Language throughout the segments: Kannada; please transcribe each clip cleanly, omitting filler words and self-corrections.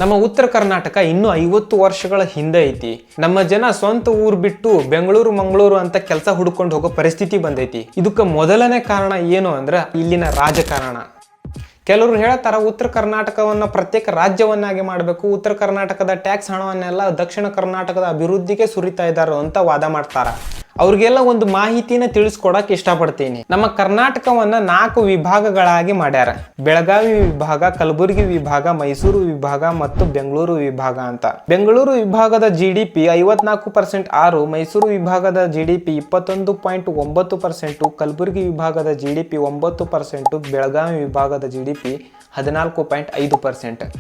ನಮ್ಮ ಉತ್ತರ ಕರ್ನಾಟಕ ಇನ್ನೂ 50 ವರ್ಷಗಳ ಹಿಂದೆ ಐತಿ. ನಮ್ಮ ಜನ ಸ್ವಂತ ಊರ್ ಬಿಟ್ಟು ಬೆಂಗಳೂರು ಮಂಗಳೂರು ಅಂತ ಕೆಲಸ ಹುಡ್ಕೊಂಡು ಹೋಗೋ ಪರಿಸ್ಥಿತಿ ಬಂದೈತಿ. ಇದಕ್ಕೆ ಮೊದಲನೇ ಕಾರಣ ಏನು ಅಂದ್ರೆ ಇಲ್ಲಿನ ರಾಜಕಾರಣ. ಕೆಲವರು ಹೇಳ್ತಾರ ಉತ್ತರ ಕರ್ನಾಟಕವನ್ನ ಪ್ರತ್ಯೇಕ ರಾಜ್ಯವನ್ನಾಗಿ ಮಾಡಬೇಕು, ಉತ್ತರ ಕರ್ನಾಟಕದ ಟ್ಯಾಕ್ಸ್ ಹಣವನ್ನೆಲ್ಲ ದಕ್ಷಿಣ ಕರ್ನಾಟಕದ ಅಭಿವೃದ್ಧಿಗೆ ಸುರಿತಾ ಇದ್ದಾರೆ ಅಂತ ವಾದ ಮಾಡ್ತಾರ. ಅವ್ರಿಗೆಲ್ಲ ಒಂದು ಮಾಹಿತಿನ ತಿಳಿಸ್ಕೊಡಕ್ ಇಷ್ಟಪಡ್ತೀನಿ. ನಮ್ಮ ಕರ್ನಾಟಕವನ್ನ 4 ವಿಭಾಗಗಳಾಗಿ ಮಾಡ್ಯಾರ. ಬೆಳಗಾವಿ ವಿಭಾಗ, ಕಲಬುರಗಿ ವಿಭಾಗ, ಮೈಸೂರು ವಿಭಾಗ ಮತ್ತು ಬೆಂಗಳೂರು ವಿಭಾಗ ಅಂತ. ಬೆಂಗಳೂರು ವಿಭಾಗದ GDP 54% 6, ಮೈಸೂರು ವಿಭಾಗದ GDP 21.9%, ಕಲಬುರಗಿ ವಿಭಾಗದ GDP 9%, ಬೆಳಗಾವಿ ವಿಭಾಗದ GDP 14.5%.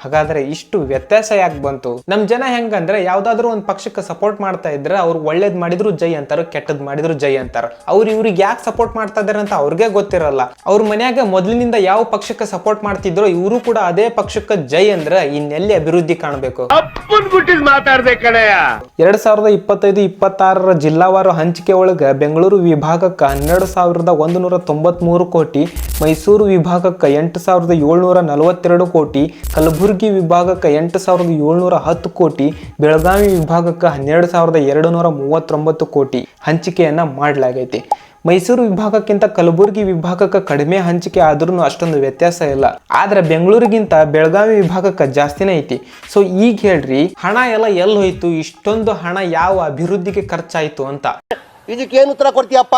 ಹಾಗಾದ್ರೆ ಇಷ್ಟು ವ್ಯತ್ಯಾಸ ಯಾಕೆ ಬಂತು? ನಮ್ ಜನ ಹೆಂಗಂದ್ರೆ ಯಾವ್ದಾದ್ರು ಒಂದು ಪಕ್ಷಕ್ಕೆ ಸಪೋರ್ಟ್ ಮಾಡ್ತಾ ಇದ್ರೆ ಅವ್ರು ಒಳ್ಳೇದ್ ಮಾಡಿದ್ರು ಜೈ ಅಂತಾರ, ಕೆಟ್ಟದ್ ಮಾಡಿದ್ರು ಜೈ ಅಂತಾರ. ಅವ್ರು ಇವ್ರಿಗೆ ಯಾಕೆ ಸಪೋರ್ಟ್ ಮಾಡ್ತಾ ಇದಾರೆ ಅಂತ ಅವ್ರಿಗೆ ಗೊತ್ತಿರಲ್ಲ. ಅವ್ರ ಮನ್ಯಾಗ ಮೊದ್ಲಿನಿಂದ ಯಾವ ಪಕ್ಷಕ್ಕೆ ಸಪೋರ್ಟ್ ಮಾಡ್ತಿದ್ರು ಇವರು ಕೂಡ ಅದೇ ಪಕ್ಷಕ್ಕೆ ಜೈ ಅಂದ್ರೆ ಇನ್ನೆಲ್ಲಿ ಅಭಿವೃದ್ಧಿ ಕಾಣಬೇಕು? 2025-26 ಜಿಲ್ಲಾವಾರು ಹಂಚಿಕೆ ಒಳಗ ಬೆಂಗಳೂರು ವಿಭಾಗಕ್ಕೆ 12,193 ಕೋಟಿ, ಮೈಸೂರು ವಿಭಾಗಕ್ಕೆ 8,742 ಕೋಟಿ, ಕಲಬುರಗಿ ವಿಭಾಗಕ್ಕೆ 8,710 ಕೋಟಿ, ಬೆಳಗಾವಿ ವಿಭಾಗಕ್ಕೆ 12,239 ಕೋಟಿ ಹಂಚಿಕೆಯನ್ನ ಮಾಡಲಾಗೈತಿ. ಮೈಸೂರು ವಿಭಾಗಕ್ಕಿಂತ ಕಲಬುರಗಿ ವಿಭಾಗಕ್ಕೆ ಕಡಿಮೆ ಹಂಚಿಕೆ ಆದ್ರೂ ಅಷ್ಟೊಂದು ವ್ಯತ್ಯಾಸ ಇಲ್ಲ. ಆದ್ರೆ ಬೆಂಗಳೂರಿಗಿಂತ ಬೆಳಗಾವಿ ವಿಭಾಗಕ್ಕೆ ಜಾಸ್ತಿನೇ ಐತಿ. ಸೊ ಈಗ ಹೇಳ್ರಿ, ಹಣ ಎಲ್ಲ ಎಲ್ಲಿ ಹೋಯ್ತು? ಇಷ್ಟೊಂದು ಹಣ ಯಾವ ಅಭಿವೃದ್ಧಿಗೆ ಖರ್ಚಾಯ್ತು ಅಂತ ಇದಕ್ಕೇನು ಉತ್ತರ ಕೊಡ್ತೀಯಪ್ಪ?